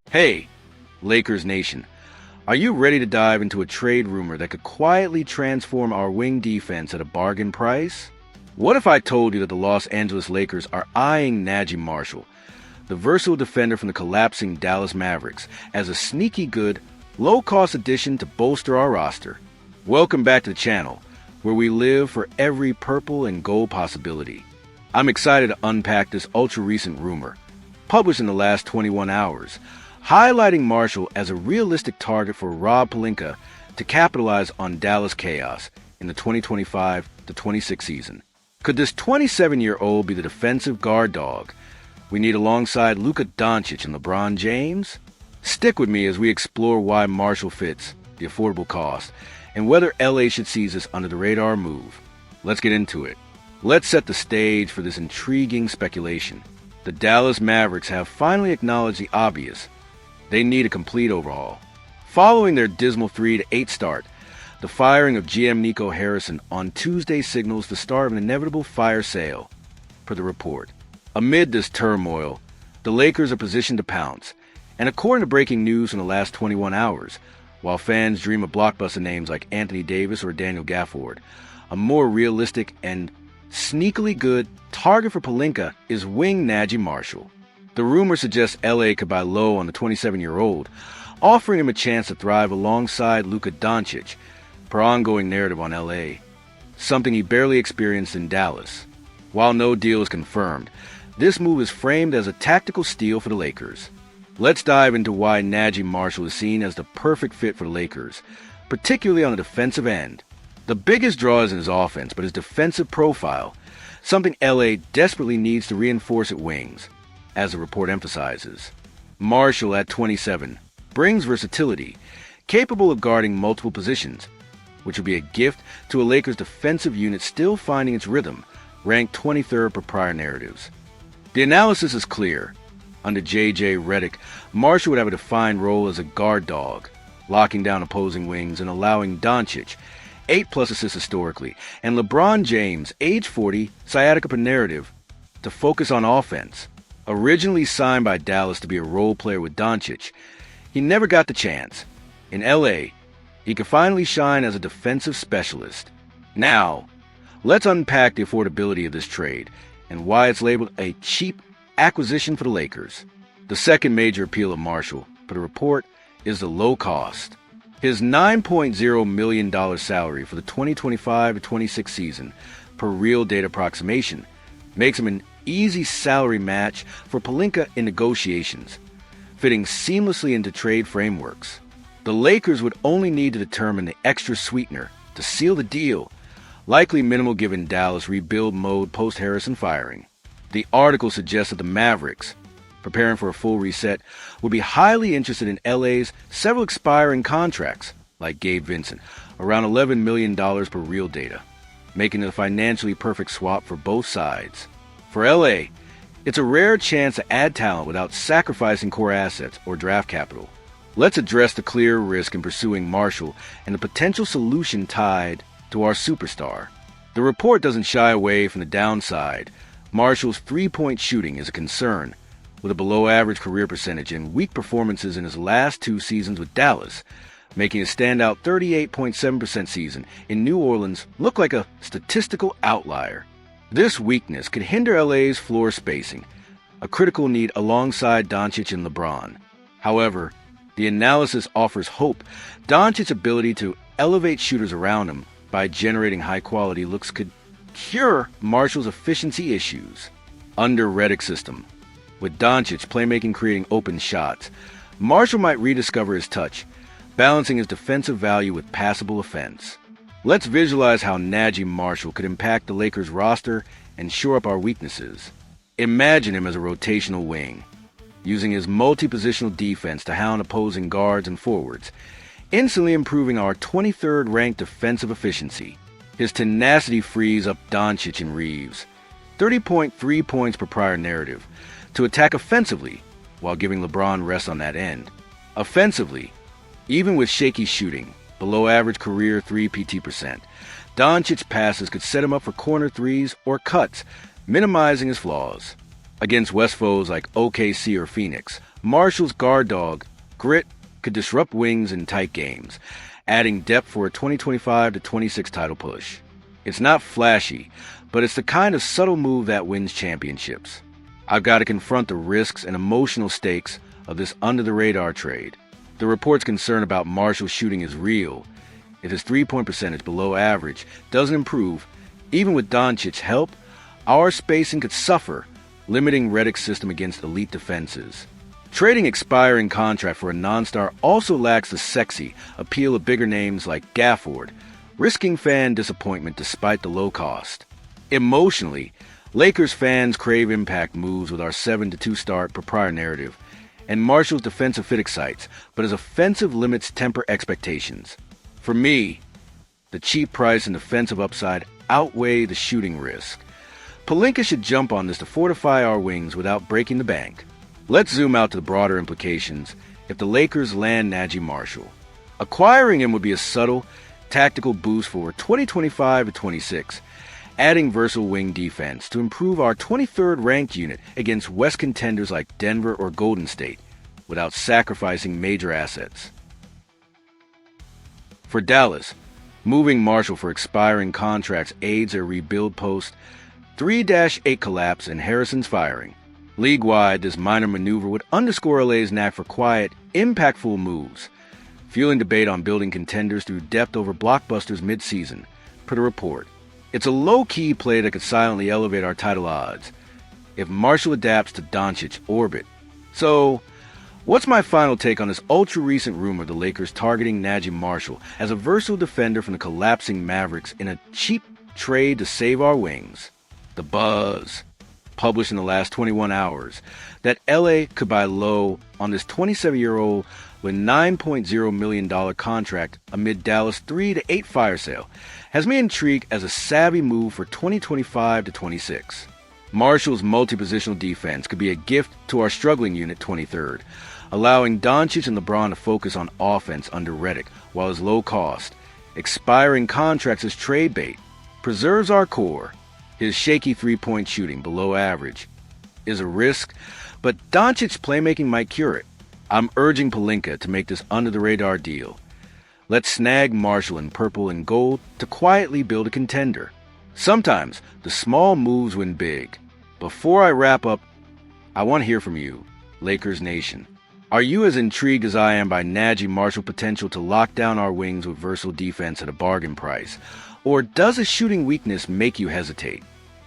Hey, Lakers Nation, are you ready to dive into a trade rumor that could quietly transform our wing defense at a bargain price? What if I told you that the Los Angeles Lakers are eyeing Naji Marshall, the versatile defender from the collapsing Dallas Mavericks, as a sneaky good, low-cost addition to bolster our roster? Welcome back to the channel, where we live for every purple and gold possibility. I'm excited to unpack this ultra-recent rumor, published in the last 21 hours, highlighting Marshall as a realistic target for Rob Pelinka to capitalize on Dallas chaos in the 2025-26 season. Could this 27-year-old be the defensive guard dog we need alongside Luka Doncic and LeBron James? Stick with me as we explore why Marshall fits the affordable cost and whether LA should seize this under-the-radar move. Let's get into it. Let's set the stage for this intriguing speculation. The Dallas Mavericks have finally acknowledged the obvious. They need a complete overhaul. Following their dismal 3-8 start, the firing of GM Nico Harrison on Tuesday signals the start of an inevitable fire sale, per the report. Amid this turmoil, the Lakers are positioned to pounce, and according to breaking news from the last 21 hours, while fans dream of blockbuster names like Anthony Davis or Daniel Gafford, a more realistic and sneakily good target for Pelinka is wing Naji Marshall. The rumor suggests LA could buy low on the 27-year-old, offering him a chance to thrive alongside Luka Doncic, per ongoing narrative on LA, something he barely experienced in Dallas. While no deal is confirmed, this move is framed as a tactical steal for the Lakers. Let's dive into why Naji Marshall is seen as the perfect fit for the Lakers, particularly on the defensive end. The biggest draw is in his offense, but his defensive profile, something LA desperately needs to reinforce at wings. As the report emphasizes, Marshall at 27 brings versatility, capable of guarding multiple positions, which will be a gift to a Lakers defensive unit still finding its rhythm, ranked 23rd per prior narratives. The analysis is clear. Under J.J. Redick, Marshall would have a defined role as a guard dog, locking down opposing wings and allowing Doncic, 8+ assists historically, and LeBron James, age 40, sciatica per narrative, to focus on offense. Originally signed by Dallas to be a role player with Doncic, he never got the chance. In LA, he could finally shine as a defensive specialist. Now, let's unpack the affordability of this trade and why it's labeled a cheap acquisition for the Lakers. The second major appeal of Marshall, per the report, is the low cost. His $9.0 million salary for the 2025-26 season, per real data approximation, makes him an easy salary match for Pelinka in negotiations, fitting seamlessly into trade frameworks. The Lakers would only need to determine the extra sweetener to seal the deal, likely minimal given Dallas rebuild mode post-Harrison firing. The article suggests that the Mavericks, preparing for a full reset, would be highly interested in LA's several expiring contracts, like Gabe Vincent, around $11 million per real data, making it a financially perfect swap for both sides. For LA, it's a rare chance to add talent without sacrificing core assets or draft capital. Let's address the clear risk in pursuing Marshall and the potential solution tied to our superstar. The report doesn't shy away from the downside. Marshall's three-point shooting is a concern, with a below-average career percentage and weak performances in his last 2 seasons with Dallas, making his standout 38.7% season in New Orleans look like a statistical outlier. This weakness could hinder LA's floor spacing, a critical need alongside Doncic and LeBron. However, the analysis offers hope. Doncic's ability to elevate shooters around him by generating high-quality looks could cure Marshall's efficiency issues. Under Redick's system, with Doncic playmaking creating open shots, Marshall might rediscover his touch, balancing his defensive value with passable offense. Let's visualize how Naji Marshall could impact the Lakers roster and shore up our weaknesses. Imagine him as a rotational wing, using his multi-positional defense to hound opposing guards and forwards, instantly improving our 23rd ranked defensive efficiency. His tenacity frees up Doncic and Reeves, 30.3 points per prior narrative, to attack offensively while giving LeBron rest on that end. Offensively, even with shaky shooting, below average career 3 PT percent, Doncic's passes could set him up for corner threes or cuts, minimizing his flaws. Against West foes like OKC or Phoenix, Marshall's guard dog, Grit, could disrupt wings in tight games, adding depth for a 2025-26 title push. It's not flashy, but it's the kind of subtle move that wins championships. I've got to confront the risks and emotional stakes of this under-the-radar trade. The report's concern about Marshall shooting is real. If his three-point percentage below average doesn't improve, even with Doncic's help, our spacing could suffer, limiting Redick's system against elite defenses. Trading expiring contract for a non-star also lacks the sexy appeal of bigger names like Gafford, risking fan disappointment despite the low cost. Emotionally, Lakers fans crave impact moves with our 7-2 start proprietary narrative, and Marshall's defensive fit excites, but his offensive limits temper expectations. For me, the cheap price and defensive upside outweigh the shooting risk. Pelinka should jump on this to fortify our wings without breaking the bank. Let's zoom out to the broader implications if the Lakers land Naji Marshall. Acquiring him would be a subtle, tactical boost for 2025-26, adding versatile wing defense to improve our 23rd ranked unit against West contenders like Denver or Golden State, without sacrificing major assets. For Dallas, moving Marshall for expiring contracts aids their rebuild post 3-8 collapse and Harrison's firing. League-wide, this minor maneuver would underscore LA's knack for quiet, impactful moves, fueling debate on building contenders through depth over blockbusters mid-season, per the report. It's a low-key play that could silently elevate our title odds if Marshall adapts to Doncic's orbit. So, what's my final take on this ultra-recent rumor the Lakers targeting Naji Marshall as a versatile defender from the collapsing Mavericks in a cheap trade to save our wings? The buzz, published in the last 21 hours, that LA could buy low on this 27-year-old with $9.0 million contract amid Dallas' 3-8 fire sale, has me intrigued as a savvy move for 2025-26. Marshall's multi-positional defense could be a gift to our struggling unit 23rd, allowing Doncic and LeBron to focus on offense under Redick, while his low cost, expiring contracts as trade bait, preserves our core. His shaky three-point shooting, below average, is a risk, but Doncic's playmaking might cure it. I'm urging Pelinka to make this under-the-radar deal. Let's snag Marshall in purple and gold to quietly build a contender. Sometimes the small moves win big. Before I wrap up, I want to hear from you, Lakers Nation. Are you as intrigued as I am by Naji Marshall potential to lock down our wings with versatile defense at a bargain price? Or does a shooting weakness make you hesitate?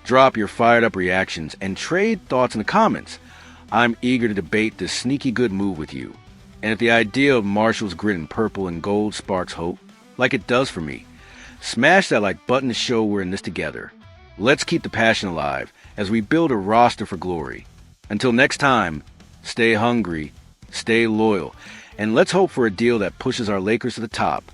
Drop your fired-up reactions and trade thoughts in the comments. I'm eager to debate this sneaky good move with you. And if the idea of Marshall's grit in purple and gold sparks hope, like it does for me, smash that like button to show we're in this together. Let's keep the passion alive as we build a roster for glory. Until next time, stay hungry, stay loyal, and let's hope for a deal that pushes our Lakers to the top.